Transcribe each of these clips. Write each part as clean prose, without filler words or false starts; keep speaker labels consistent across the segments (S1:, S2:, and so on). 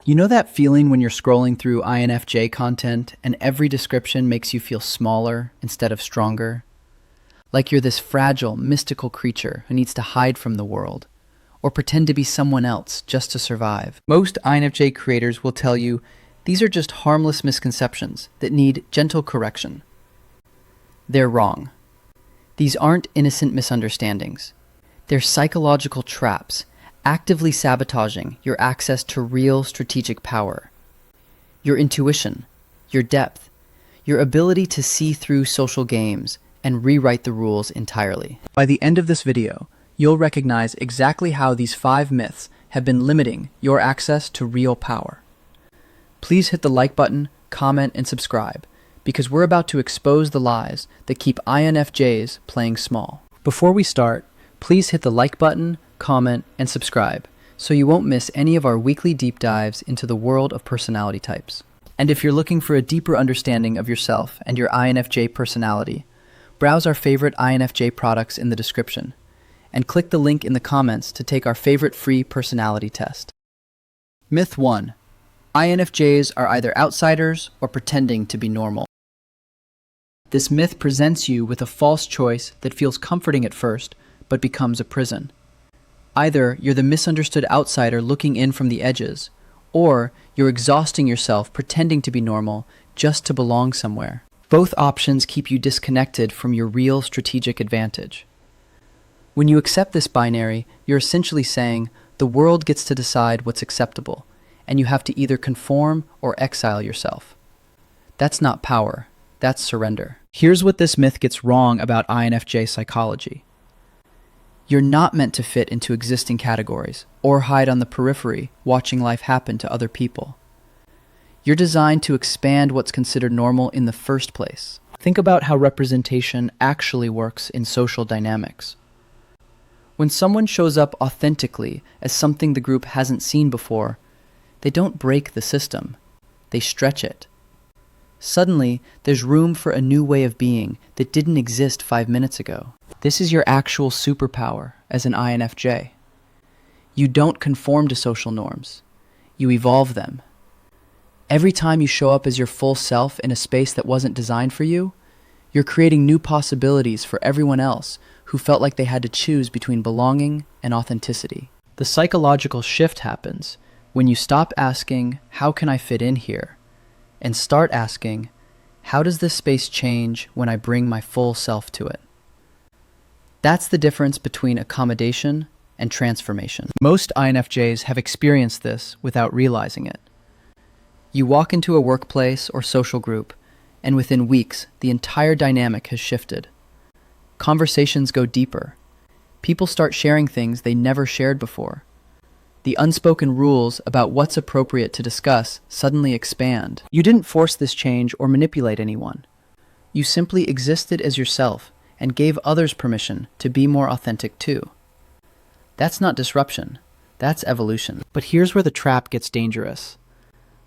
S1: You know that feeling when you're scrolling through INFJ content and every description makes you feel smaller instead of stronger? Like you're this fragile, mystical creature who needs to hide from the world or pretend to be someone else just to survive. Most INFJ creators will tell you these are just harmless misconceptions that need gentle correction. They're wrong. These aren't innocent misunderstandings. They're psychological traps actively sabotaging your access to real strategic power, your intuition, your depth, your ability to see through social games and rewrite the rules entirely. By the end of this video, you'll recognize exactly how these 5 myths have been limiting your access to real power. Please hit the like button, comment, and subscribe, because we're about to expose the lies that keep INFJs playing small. Before we start, please hit the like button, comment, and subscribe so you won't miss any of our weekly deep dives into the world of personality types. And if you're looking for a deeper understanding of yourself and your INFJ personality, browse our favorite INFJ products in the description and click the link in the comments to take our favorite free personality test. Myth 1. INFJs are either outsiders or pretending to be normal. This myth presents you with a false choice that feels comforting at first, but becomes a prison. Either you're the misunderstood outsider looking in from the edges, or you're exhausting yourself pretending to be normal just to belong somewhere. Both options keep you disconnected from your real strategic advantage. When you accept this binary, you're essentially saying the world gets to decide what's acceptable, and you have to either conform or exile yourself. That's not power, that's surrender. Here's what this myth gets wrong about INFJ psychology. You're not meant to fit into existing categories or hide on the periphery watching life happen to other people. You're designed to expand what's considered normal in the first place. Think about how representation actually works in social dynamics. When someone shows up authentically as something the group hasn't seen before, they don't break the system, they stretch it. Suddenly, there's room for a new way of being that didn't exist 5 minutes ago. This is your actual superpower as an INFJ. You don't conform to social norms. You evolve them. Every time you show up as your full self in a space that wasn't designed for you, you're creating new possibilities for everyone else who felt like they had to choose between belonging and authenticity. The psychological shift happens when you stop asking, "How can I fit in here?" and start asking, "How does this space change when I bring my full self to it?" That's the difference between accommodation and transformation. Most INFJs have experienced this without realizing it. You walk into a workplace or social group, and within weeks, the entire dynamic has shifted. Conversations go deeper. People start sharing things they never shared before. The unspoken rules about what's appropriate to discuss suddenly expand. You didn't force this change or manipulate anyone. You simply existed as yourself and gave others permission to be more authentic too. That's not disruption, that's evolution. But here's where the trap gets dangerous.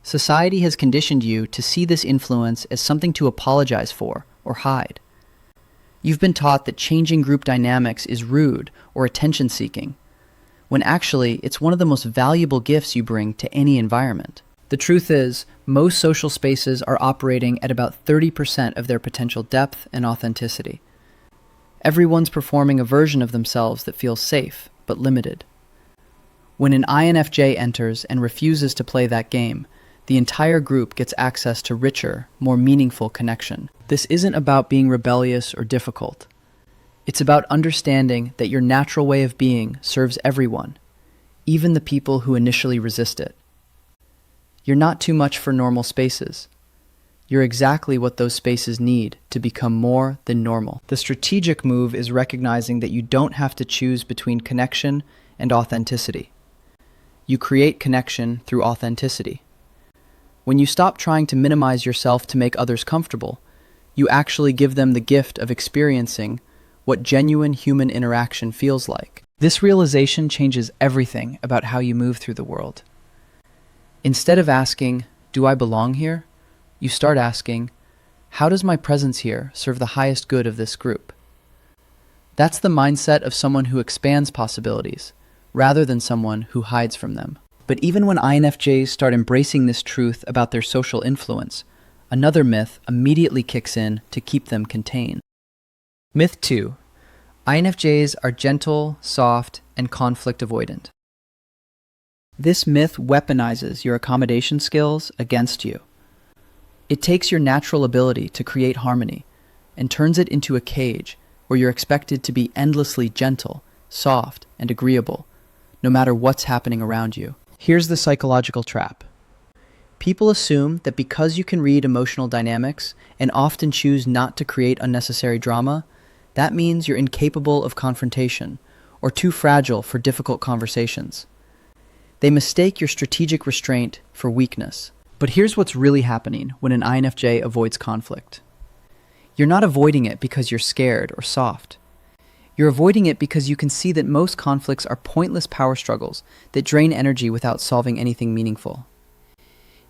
S1: Society has conditioned you to see this influence as something to apologize for or hide. You've been taught that changing group dynamics is rude or attention-seeking, when actually it's one of the most valuable gifts you bring to any environment. The truth is, most social spaces are operating at about 30% of their potential depth and authenticity. Everyone's performing a version of themselves that feels safe, but limited. When an INFJ enters and refuses to play that game, the entire group gets access to richer, more meaningful connection. This isn't about being rebellious or difficult. It's about understanding that your natural way of being serves everyone, even the people who initially resist it. You're not too much for normal spaces. You're exactly what those spaces need to become more than normal. The strategic move is recognizing that you don't have to choose between connection and authenticity. You create connection through authenticity. When you stop trying to minimize yourself to make others comfortable, you actually give them the gift of experiencing what genuine human interaction feels like. This realization changes everything about how you move through the world. Instead of asking, "Do I belong here?" you start asking, "How does my presence here serve the highest good of this group?" That's the mindset of someone who expands possibilities, rather than someone who hides from them. But even when INFJs start embracing this truth about their social influence, another myth immediately kicks in to keep them contained. Myth 2. INFJs are gentle, soft, and conflict avoidant. This myth weaponizes your accommodation skills against you. It takes your natural ability to create harmony and turns it into a cage where you're expected to be endlessly gentle, soft, and agreeable, no matter what's happening around you. Here's the psychological trap. People assume that because you can read emotional dynamics and often choose not to create unnecessary drama, that means you're incapable of confrontation or too fragile for difficult conversations. They mistake your strategic restraint for weakness. But here's what's really happening when an INFJ avoids conflict. You're not avoiding it because you're scared or soft. You're avoiding it because you can see that most conflicts are pointless power struggles that drain energy without solving anything meaningful.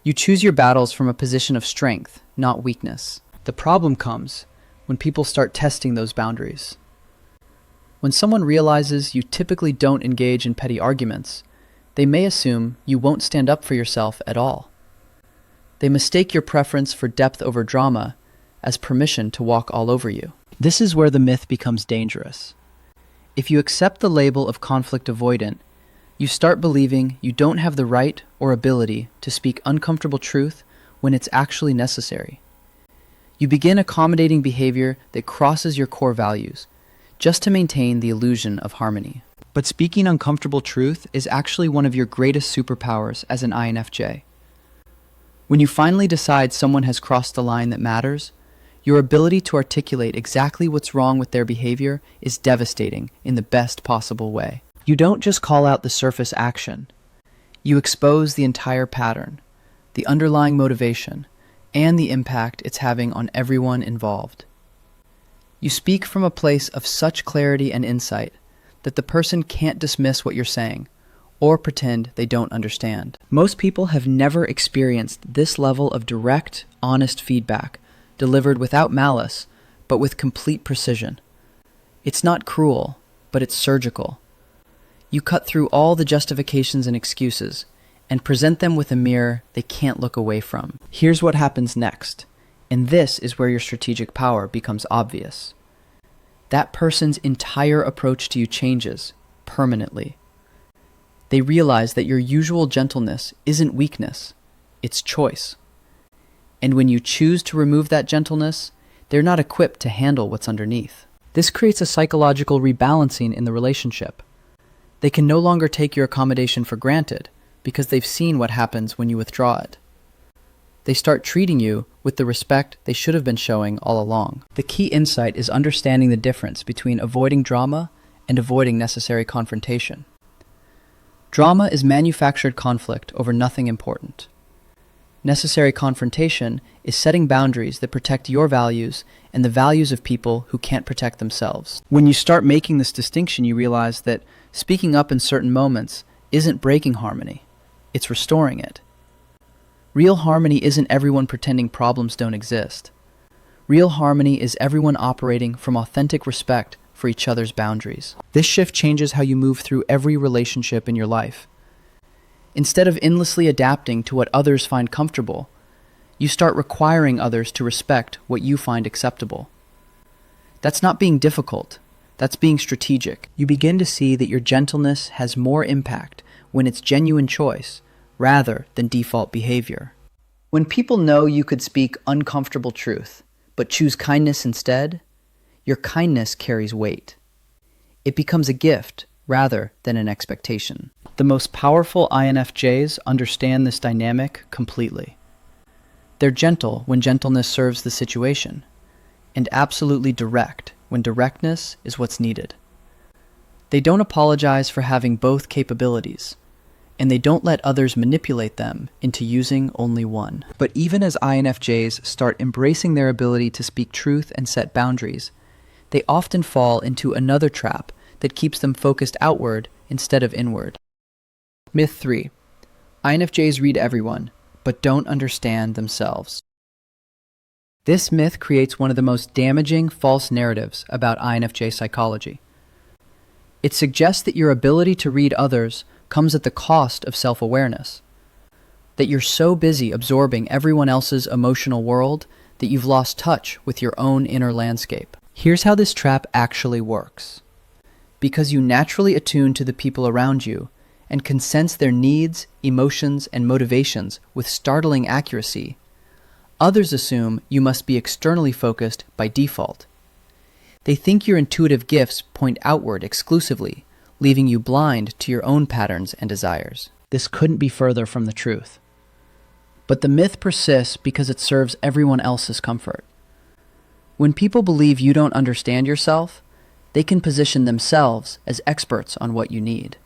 S1: You choose your battles from a position of strength, not weakness. The problem comes when people start testing those boundaries. When someone realizes you typically don't engage in petty arguments, they may assume you won't stand up for yourself at all. They mistake your preference for depth over drama as permission to walk all over you. This is where the myth becomes dangerous. If you accept the label of conflict avoidant, you start believing you don't have the right or ability to speak uncomfortable truth when it's actually necessary. You begin accommodating behavior that crosses your core values, just to maintain the illusion of harmony. But speaking uncomfortable truth is actually one of your greatest superpowers as an INFJ. When you finally decide someone has crossed the line that matters, your ability to articulate exactly what's wrong with their behavior is devastating in the best possible way. You don't just call out the surface action. You expose the entire pattern, the underlying motivation, and the impact it's having on everyone involved. You speak from a place of such clarity and insight that the person can't dismiss what you're saying or pretend they don't understand. Most people have never experienced this level of direct, honest feedback delivered without malice, but with complete precision. It's not cruel, but it's surgical. You cut through all the justifications and excuses and present them with a mirror they can't look away from. Here's what happens next, and this is where your strategic power becomes obvious. That person's entire approach to you changes permanently. They realize that your usual gentleness isn't weakness, it's choice. And when you choose to remove that gentleness, they're not equipped to handle what's underneath. This creates a psychological rebalancing in the relationship. They can no longer take your accommodation for granted because they've seen what happens when you withdraw it. They start treating you with the respect they should have been showing all along. The key insight is understanding the difference between avoiding drama and avoiding necessary confrontation. Drama is manufactured conflict over nothing important. Necessary confrontation is setting boundaries that protect your values and the values of people who can't protect themselves. When you start making this distinction, you realize that speaking up in certain moments isn't breaking harmony, it's restoring it. Real harmony isn't everyone pretending problems don't exist. Real harmony is everyone operating from authentic respect for each other's boundaries. This shift changes how you move through every relationship in your life. Instead of endlessly adapting to what others find comfortable, you start requiring others to respect what you find acceptable. That's not being difficult, that's being strategic. You begin to see that your gentleness has more impact when it's genuine choice rather than default behavior. When people know you could speak uncomfortable truth, but choose kindness instead, your kindness carries weight. It becomes a gift rather than an expectation. The most powerful INFJs understand this dynamic completely. They're gentle when gentleness serves the situation, and absolutely direct when directness is what's needed. They don't apologize for having both capabilities, and they don't let others manipulate them into using only one. But even as INFJs start embracing their ability to speak truth and set boundaries, they often fall into another trap that keeps them focused outward instead of inward. Myth 3. INFJs read everyone, but don't understand themselves. This myth creates one of the most damaging false narratives about INFJ psychology. It suggests that your ability to read others comes at the cost of self-awareness. That you're so busy absorbing everyone else's emotional world that you've lost touch with your own inner landscape. Here's how this trap actually works. Because you naturally attune to the people around you and can sense their needs, emotions, and motivations with startling accuracy, others assume you must be externally focused by default. They think your intuitive gifts point outward exclusively, leaving you blind to your own patterns and desires. This couldn't be further from the truth. But the myth persists because it serves everyone else's comfort. When people believe you don't understand yourself, they can position themselves as experts on what you need.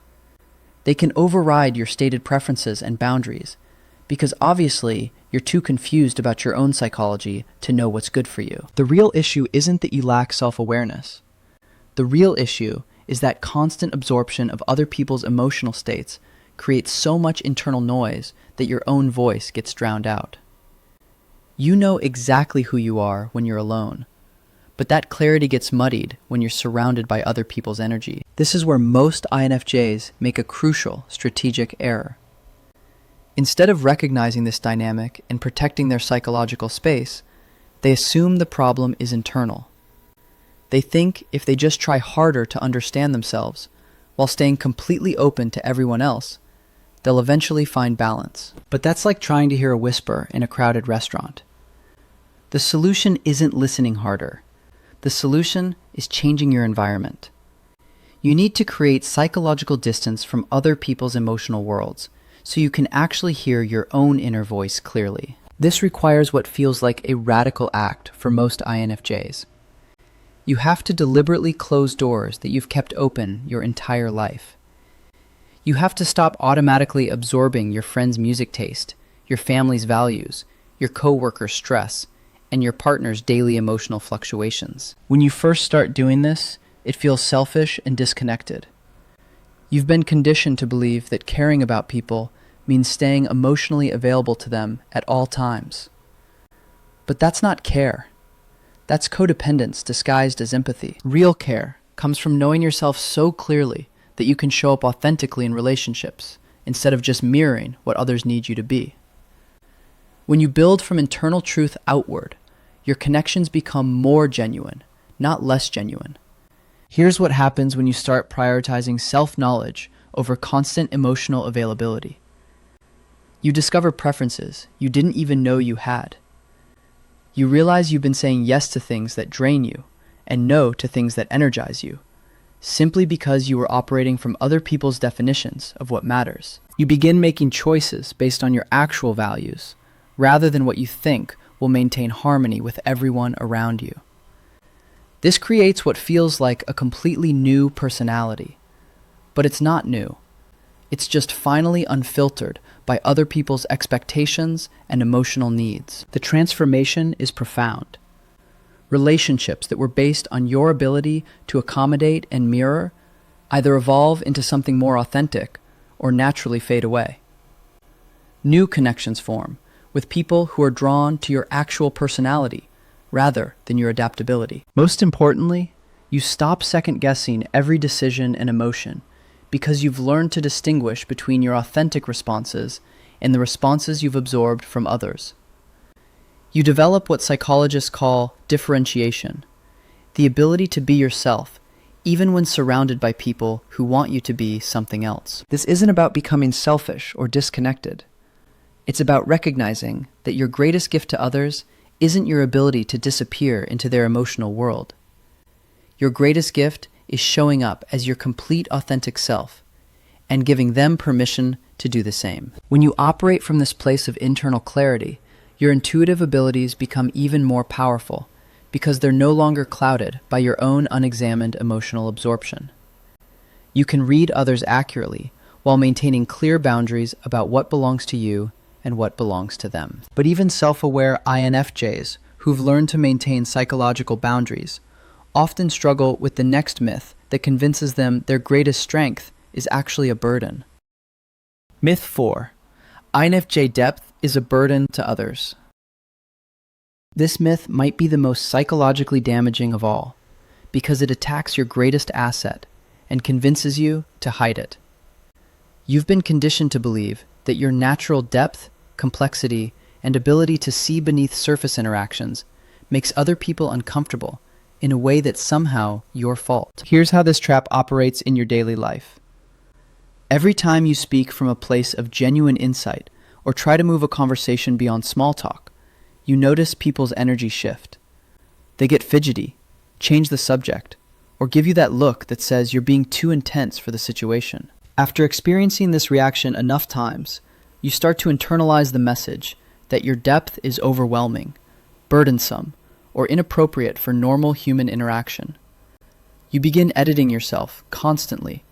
S1: They can override your stated preferences and boundaries, because obviously you're too confused about your own psychology to know what's good for you. The real issue isn't that you lack self-awareness. The real issue is that constant absorption of other people's emotional states creates so much internal noise that your own voice gets drowned out. You know exactly who you are when you're alone, but that clarity gets muddied when you're surrounded by other people's energy. This is where most INFJs make a crucial strategic error. Instead of recognizing this dynamic and protecting their psychological space, they assume the problem is internal. They think if they just try harder to understand themselves, while staying completely open to everyone else, they'll eventually find balance. But that's like trying to hear a whisper in a crowded restaurant. The solution isn't listening harder. The solution is changing your environment. You need to create psychological distance from other people's emotional worlds so you can actually hear your own inner voice clearly. This requires what feels like a radical act for most INFJs. You have to deliberately close doors that you've kept open your entire life. You have to stop automatically absorbing your friend's music taste, your family's values, your coworkers' stress, and your partner's daily emotional fluctuations. When you first start doing this, it feels selfish and disconnected. You've been conditioned to believe that caring about people means staying emotionally available to them at all times. But that's not care. That's codependence disguised as empathy. Real care comes from knowing yourself so clearly that you can show up authentically in relationships instead of just mirroring what others need you to be. When you build from internal truth outward, your connections become more genuine, not less genuine. Here's what happens when you start prioritizing self-knowledge over constant emotional availability. You discover preferences you didn't even know you had. You realize you've been saying yes to things that drain you and no to things that energize you, simply because you were operating from other people's definitions of what matters. You begin making choices based on your actual values, rather than what you think will maintain harmony with everyone around you. This creates what feels like a completely new personality, but it's not new. It's just finally unfiltered by other people's expectations and emotional needs. The transformation is profound. Relationships that were based on your ability to accommodate and mirror either evolve into something more authentic or naturally fade away. New connections form with people who are drawn to your actual personality rather than your adaptability. Most importantly, you stop second-guessing every decision and emotion because you've learned to distinguish between your authentic responses and the responses you've absorbed from others. You develop what psychologists call differentiation, the ability to be yourself, even when surrounded by people who want you to be something else. This isn't about becoming selfish or disconnected. It's about recognizing that your greatest gift to others isn't your ability to disappear into their emotional world. Your greatest gift is showing up as your complete authentic self and giving them permission to do the same. When you operate from this place of internal clarity, your intuitive abilities become even more powerful because they're no longer clouded by your own unexamined emotional absorption. You can read others accurately while maintaining clear boundaries about what belongs to you and what belongs to them. But even self-aware INFJs who've learned to maintain psychological boundaries often struggle with the next myth that convinces them their greatest strength is actually a burden. Myth 4. INFJ depth is a burden to others. This myth might be the most psychologically damaging of all because it attacks your greatest asset and convinces you to hide it. You've been conditioned to believe that your natural depth, complexity, and ability to see beneath surface interactions makes other people uncomfortable in a way that's somehow your fault. Here's how this trap operates in your daily life. Every time you speak from a place of genuine insight or try to move a conversation beyond small talk, you notice people's energy shift. They get fidgety, change the subject, or give you that look that says you're being too intense for the situation. After experiencing this reaction enough times, you start to internalize the message that your depth is overwhelming, burdensome, or inappropriate for normal human interaction. You begin editing yourself constantly,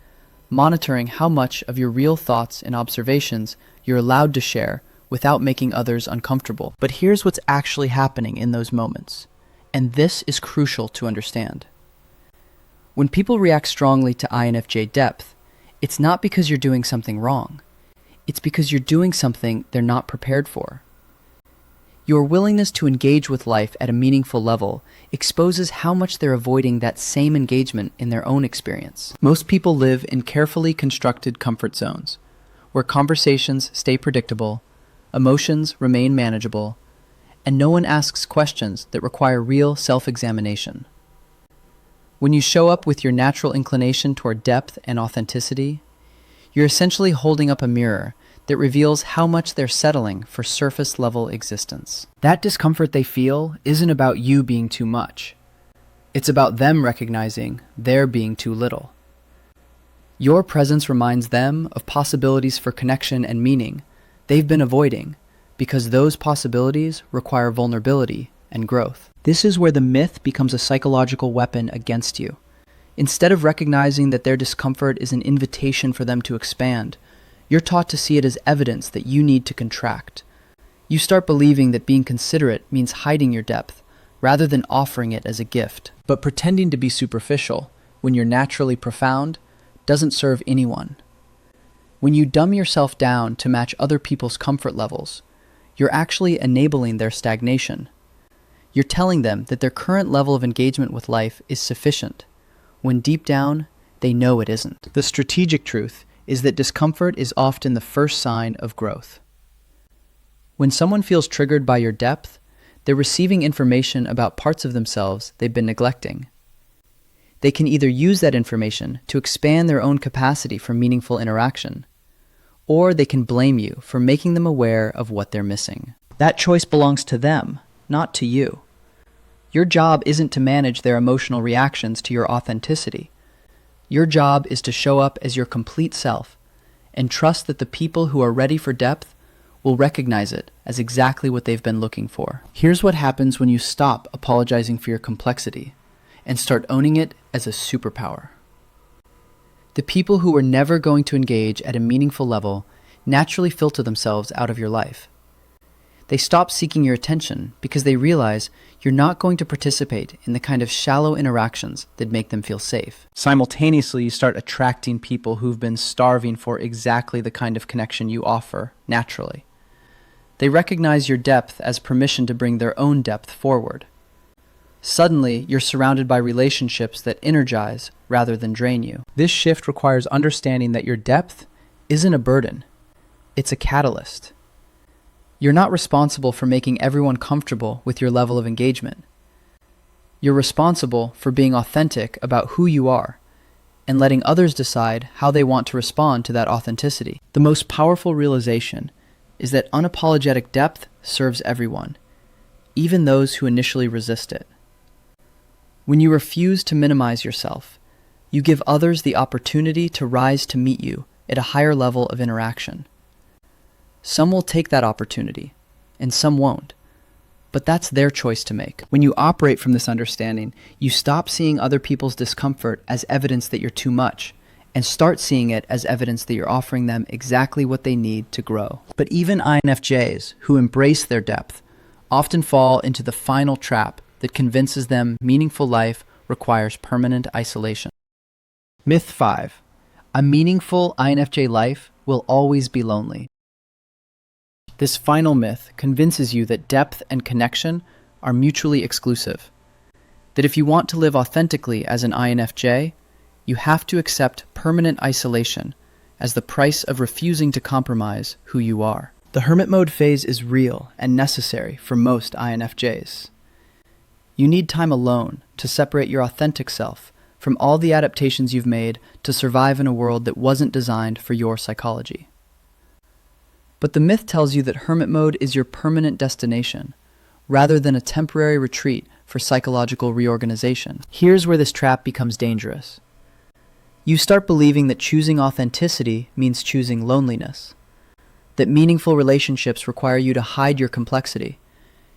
S1: monitoring how much of your real thoughts and observations you're allowed to share without making others uncomfortable. But here's what's actually happening in those moments, and this is crucial to understand. When people react strongly to INFJ depth, it's not because you're doing something wrong. It's because you're doing something they're not prepared for. Your willingness to engage with life at a meaningful level exposes how much they're avoiding that same engagement in their own experience. Most people live in carefully constructed comfort zones, where conversations stay predictable, emotions remain manageable, and no one asks questions that require real self-examination. When you show up with your natural inclination toward depth and authenticity, you're essentially holding up a mirror that reveals how much they're settling for surface-level existence. That discomfort they feel isn't about you being too much. It's about them recognizing they're being too little. Your presence reminds them of possibilities for connection and meaning they've been avoiding because those possibilities require vulnerability and growth. This is where the myth becomes a psychological weapon against you. Instead of recognizing that their discomfort is an invitation for them to expand, you're taught to see it as evidence that you need to contract. You start believing that being considerate means hiding your depth, rather than offering it as a gift. But pretending to be superficial, when you're naturally profound, doesn't serve anyone. When you dumb yourself down to match other people's comfort levels, you're actually enabling their stagnation. You're telling them that their current level of engagement with life is sufficient, when deep down, they know it isn't. The strategic truth is that discomfort is often the first sign of growth. When someone feels triggered by your depth, they're receiving information about parts of themselves they've been neglecting. They can either use that information to expand their own capacity for meaningful interaction, or they can blame you for making them aware of what they're missing. That choice belongs to them, not to you. Your job isn't to manage their emotional reactions to your authenticity. Your job is to show up as your complete self and trust that the people who are ready for depth will recognize it as exactly what they've been looking for. Here's what happens when you stop apologizing for your complexity and start owning it as a superpower. The people who are never going to engage at a meaningful level naturally filter themselves out of your life. They stop seeking your attention because they realize you're not going to participate in the kind of shallow interactions that make them feel safe. Simultaneously, you start attracting people who've been starving for exactly the kind of connection you offer naturally. They recognize your depth as permission to bring their own depth forward. Suddenly, you're surrounded by relationships that energize rather than drain you. This shift requires understanding that your depth isn't a burden. It's a catalyst. You're not responsible for making everyone comfortable with your level of engagement. You're responsible for being authentic about who you are and letting others decide how they want to respond to that authenticity. The most powerful realization is that unapologetic depth serves everyone, even those who initially resist it. When you refuse to minimize yourself, you give others the opportunity to rise to meet you at a higher level of interaction. Some will take that opportunity, and some won't. But that's their choice to make. When you operate from this understanding, you stop seeing other people's discomfort as evidence that you're too much, and start seeing it as evidence that you're offering them exactly what they need to grow. But even INFJs who embrace their depth often fall into the final trap that convinces them meaningful life requires permanent isolation. Myth 5. A meaningful INFJ life will always be lonely. This final myth convinces you that depth and connection are mutually exclusive. That if you want to live authentically as an INFJ, you have to accept permanent isolation as the price of refusing to compromise who you are. The hermit mode phase is real and necessary for most INFJs. You need time alone to separate your authentic self from all the adaptations you've made to survive in a world that wasn't designed for your psychology. But the myth tells you that hermit mode is your permanent destination, rather than a temporary retreat for psychological reorganization. Here's where this trap becomes dangerous. You start believing that choosing authenticity means choosing loneliness, that meaningful relationships require you to hide your complexity,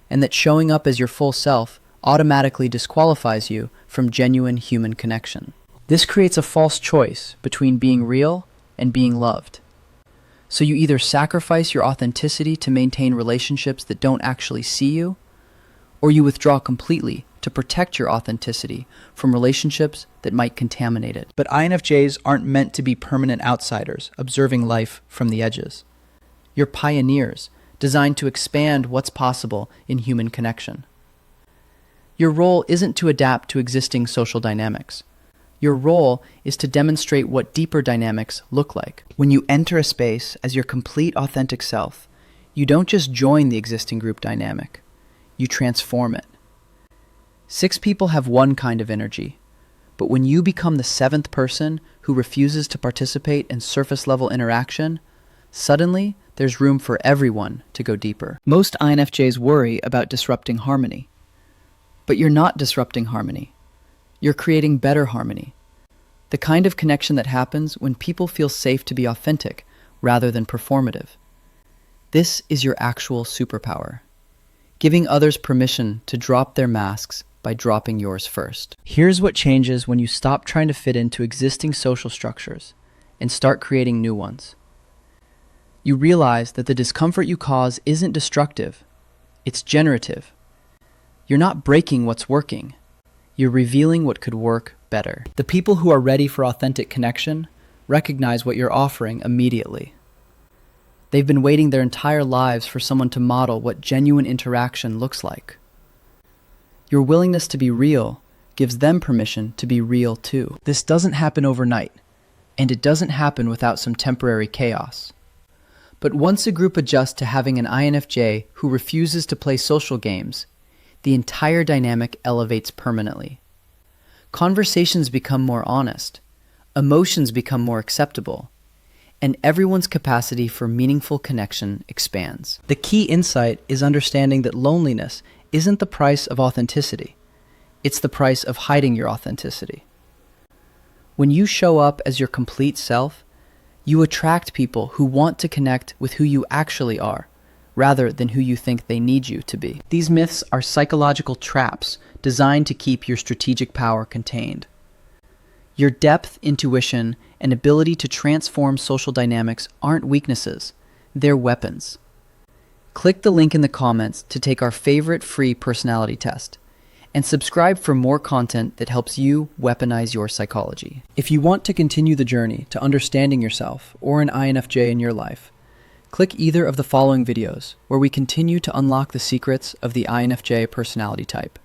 S1: and that showing up as your full self automatically disqualifies you from genuine human connection. This creates a false choice between being real and being loved. So you either sacrifice your authenticity to maintain relationships that don't actually see you, or you withdraw completely to protect your authenticity from relationships that might contaminate it. But INFJs aren't meant to be permanent outsiders, observing life from the edges. You're pioneers, designed to expand what's possible in human connection. Your role isn't to adapt to existing social dynamics. Your role is to demonstrate what deeper dynamics look like. When you enter a space as your complete authentic self, you don't just join the existing group dynamic, you transform it. 6 people have one kind of energy, but when you become the 7th person who refuses to participate in surface-level interaction, suddenly there's room for everyone to go deeper. Most INFJs worry about disrupting harmony. But you're not disrupting harmony. You're creating better harmony. The kind of connection that happens when people feel safe to be authentic rather than performative. This is your actual superpower. Giving others permission to drop their masks by dropping yours first. Here's what changes when you stop trying to fit into existing social structures and start creating new ones. You realize that the discomfort you cause isn't destructive, it's generative. You're not breaking what's working. You're revealing what could work better. The people who are ready for authentic connection recognize what you're offering immediately. They've been waiting their entire lives for someone to model what genuine interaction looks like. Your willingness to be real gives them permission to be real too. This doesn't happen overnight, and it doesn't happen without some temporary chaos. But once a group adjusts to having an INFJ who refuses to play social games, the entire dynamic elevates permanently. Conversations become more honest, emotions become more acceptable, and everyone's capacity for meaningful connection expands. The key insight is understanding that loneliness isn't the price of authenticity. It's the price of hiding your authenticity. When you show up as your complete self, you attract people who want to connect with who you actually are, rather than who you think they need you to be. These myths are psychological traps designed to keep your strategic power contained. Your depth, intuition, and ability to transform social dynamics aren't weaknesses, they're weapons. Click the link in the comments to take our favorite free personality test, and subscribe for more content that helps you weaponize your psychology. If you want to continue the journey to understanding yourself or an INFJ in your life, click either of the following videos where we continue to unlock the secrets of the INFJ personality type.